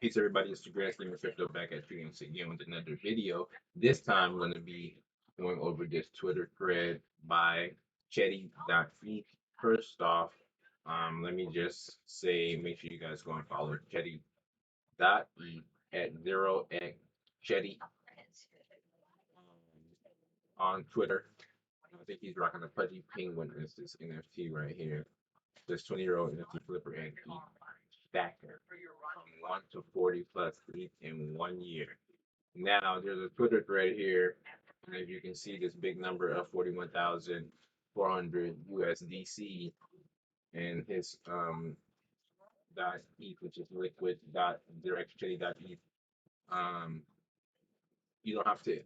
Peace, everybody. It's the Grand Scheme of Crypto back at you once again with another video. This time, I'm going to be going over this Twitter thread by Chetty.eth. First off, let me just say, make sure you guys go and follow Chetty.eth at 0x Chetty on Twitter. I think he's rocking a pudgy penguin. It's this NFT right here. This 20-year-old NFT flipper and ETH stacker from 1 to 40 plus ETH in 1 year. Now there's a Twitter thread here, and as you can see, this big number of 41,400 USDC, and his dot ETH, which is liquid dot directly dot ETH. Um, you don't have to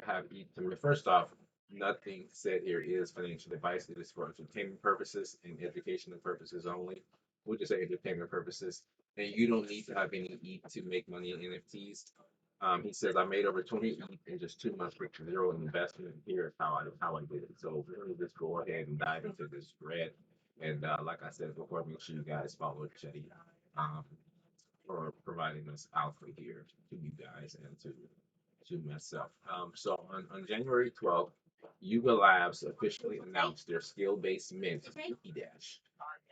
have ETH to first off, nothing said here is financial advice. It is for entertainment purposes and educational purposes only. We'll just say entertainment purposes. And you don't need to have any ETH to make money in NFTs. He says I made over 20 ETH in just 2 months with zero investment. Here's how I did it. So let me just go ahead and dive into this thread. And like I said before, make sure you guys follow Chetty um, for providing this alpha here to you guys and to myself. So on January 12th, Yuga Labs officially announced their skill-based mint Dash.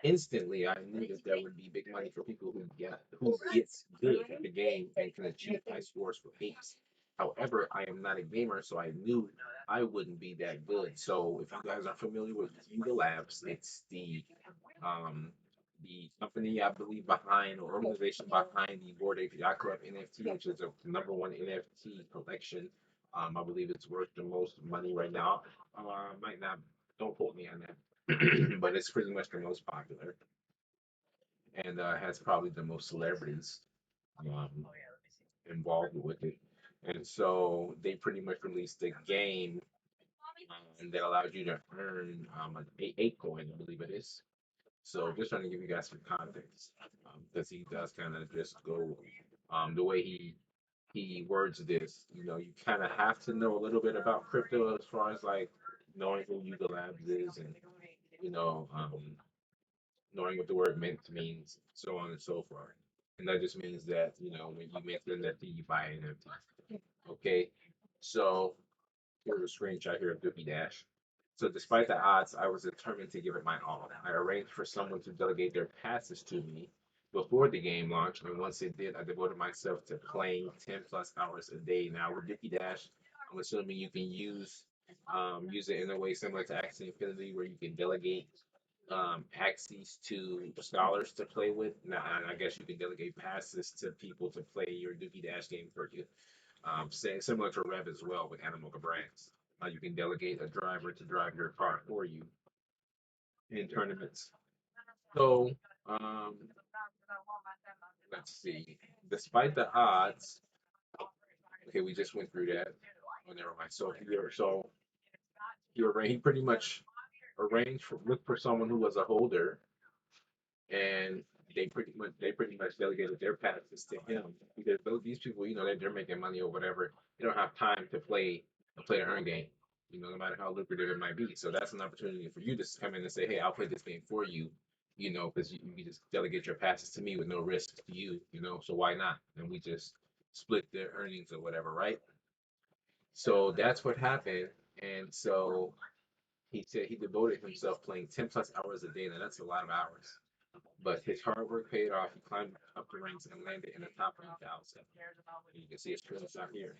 Instantly, I knew that there would be big money for people who gets good at the game and can achieve high scores for apes. However, I am not a gamer, so I knew I wouldn't be that good. So if you guys are familiar with Yuga Labs, it's the company I believe behind or organization behind the Board API Club NFT, which is the number one NFT collection. I believe it's worth the most money right now. Might not, don't quote me on that, but it's pretty much the most popular and has probably the most celebrities um, involved with it. And so they pretty much released a game that allows you to earn eight coin, I believe it is. So just trying to give you guys some context, because he does kind of just go the way he words this. You know, you kind of have to know a little bit about crypto as far as like knowing who Yuga Labs is and you know knowing what the word mint means, so on and so forth. And that just means that you know when you mint an NFT, you buy an NFT. Okay, so here's a screenshot here of Dookie Dash. So despite the odds, I was determined to give it my all. I arranged for someone to delegate their passes to me before the game launched, and once it did, I devoted myself to playing 10 plus hours a day. Now with Dookie Dash, I'm assuming you can use it in a way similar to Axie Infinity, where you can delegate axes to scholars to play with. Now, and I guess you can delegate passes to people to play your Dookie Dash game for you. Similar to Rev as well with Animal Brands. You can delegate a driver to drive your car for you in tournaments. So, um, let's see. Despite the odds, okay, we just went through that. Oh, never mind. He pretty much arranged for look for someone who was a holder, and they pretty much delegated their passes to him because these people, you know, they're making money or whatever. They don't have time to play to earn game. You know, no matter how lucrative it might be. So that's an opportunity for you to come in and say, hey, I'll play this game for you. You know, because you just delegate your passes to me with no risk to you. You know, so why not? And we just split their earnings or whatever, right? So that's what happened. And so he said he devoted himself playing 10 plus hours a day. Now that's a lot of hours. But his hard work paid off. He climbed up the ranks and landed in the top 1,000. You can see his screenshot here.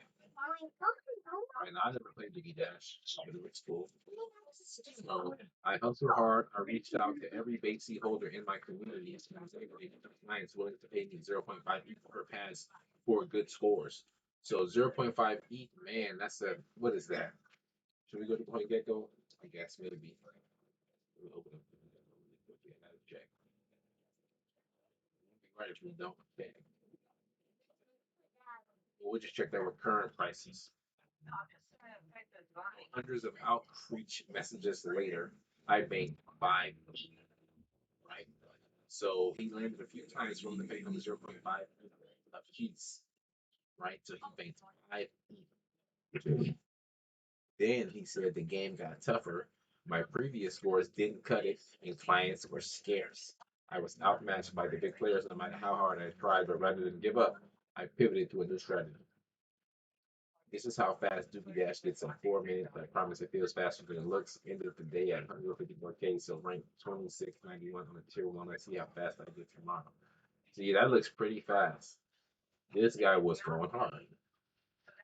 And I never played Diggy Dash, but it looks cool. So I hustled hard. I reached out to every Batesy holder in my community and was able to get clients willing to pay me 0.5 ETH per pass for good scores. So 0.5 ETH, man, that's a, what is that? Should we go to CoinGecko? I guess maybe. We'll open up the check. Right if we don't. Okay. We'll just check that with current prices. Hundreds of outreach messages later, I banked 5 right? So he landed a few times from the pay on 0.5 a piece, right? So he banked 5. Then he said the game got tougher. My previous scores didn't cut it, and clients were scarce. I was outmatched by the big players no matter how hard I tried, but rather than give up, I pivoted to a new strategy. This is how fast Dookie Dash gets in 4 minutes. I promise it feels faster than it looks. End of the day at 154K, so rank 2691 on the tier 1. Let's see how fast I get tomorrow. See, that looks pretty fast. This guy was going hard.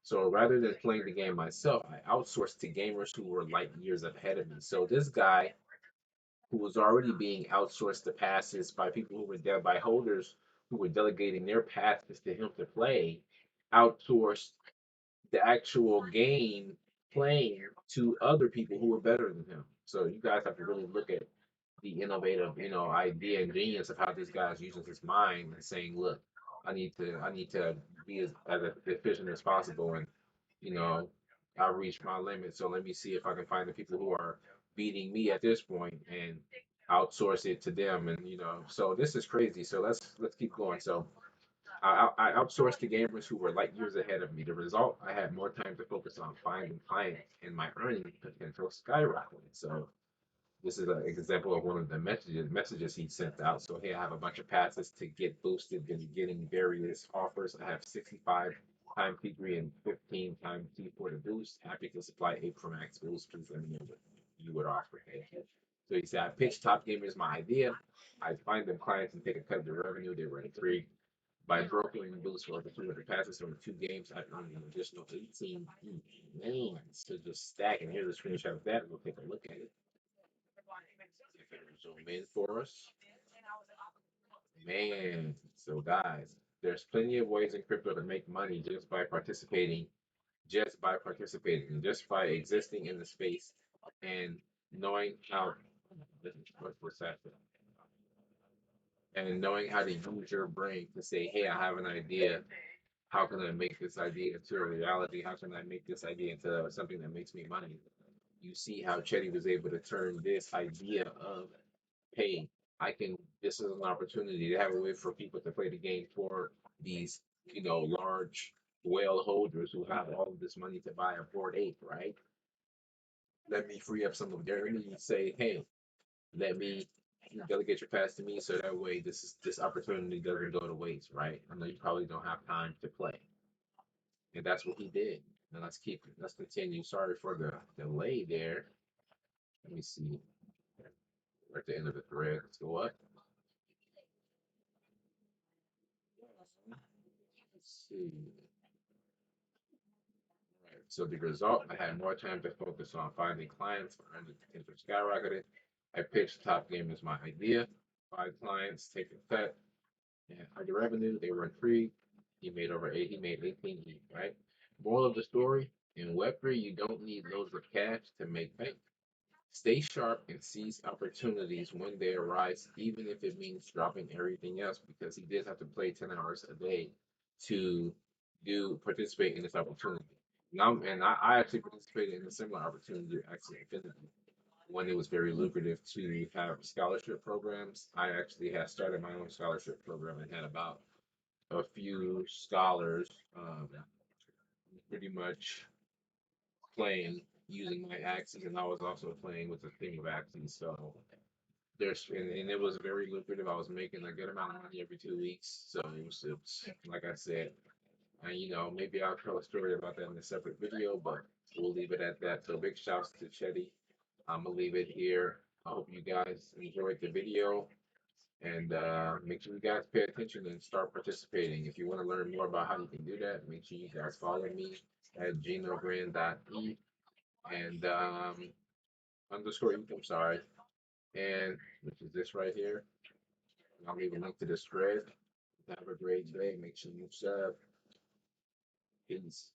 So rather than playing the game myself, I outsourced to gamers who were like years ahead of me. So this guy who was already being outsourced to passes by people who were by holders who were delegating their passes to him to play, outsourced the actual game playing to other people who were better than him. So you guys have to really look at the innovative, idea and genius of how this guy's using his mind and saying, look, I need to be as efficient as possible, and you know, I reached my limit. So let me see if I can find the people who are beating me at this point and outsource it to them. And so this is crazy. So let's keep going. So I outsourced to gamers who were like years ahead of me. The result, I had more time to focus on finding clients, and my earning potential skyrocketed. So this is an example of one of the messages he sent out. So hey, I have a bunch of passes to get boosted and getting various offers. I have 65 time P3 and 15 time T4 to boost. Happy to supply 8 for max boost. Please let me know what you would offer. So he said, I pitched top gamers my idea. I find them clients and take a cut of the revenue. They were intrigued. By brokering boosts for over 200 passes over 2 games, I earned an additional 18 man. So just stacking. Here's a screenshot of that. We'll take a look at it. If it will zoom in for us. Man, so guys, there's plenty of ways in crypto to make money just by existing in the space and knowing how what's that? And knowing how to use your brain to say, hey, I have an idea. How can I make this idea into a reality? How can I make this idea into something that makes me money? You see how Chetty was able to turn this idea of, hey, this is an opportunity to have a way for people to play the game for these, large whale holders who have all of this money to buy a Bored Ape, right? Let me free up some of their, let me say, hey, let me delegate your pass to me so that way this opportunity doesn't go to waste, right? I know you probably don't have time to play. And that's what he did. And let's continue. Sorry for the delay there. Let me see. We're at the end of the thread. Let's go up. Let's see. Right. So the result, I had more time to focus on finding clients, earning potential skyrocketed. I pitched top game as my idea. 5 clients, take a cut, and hide the revenue. They were intrigued. He made 18 E, right? Moral of the story, in Web3, you don't need loads of cash to make bank. Stay sharp and seize opportunities when they arise, even if it means dropping everything else, because he did have to play 10 hours a day to participate in this opportunity. And I actually participated in a similar opportunity at Axie Infinity when it was very lucrative to have scholarship programs. I actually had started my own scholarship program and had about a few scholars, pretty much playing using my axes, and I was also playing with a team of axes. So and it was very lucrative. I was making a good amount of money every 2 weeks. So it was like I said, and maybe I'll tell a story about that in a separate video, but we'll leave it at that. So big shouts to Chetty. I'm gonna leave it here. I hope you guys enjoyed the video, and make sure you guys pay attention and start participating. If you want to learn more about how you can do that, make sure you guys follow me at genogrand.e and underscore I'm sorry, and which is this right here. I'll leave a link to this thread. Have a great day. Make sure you sub. Peace.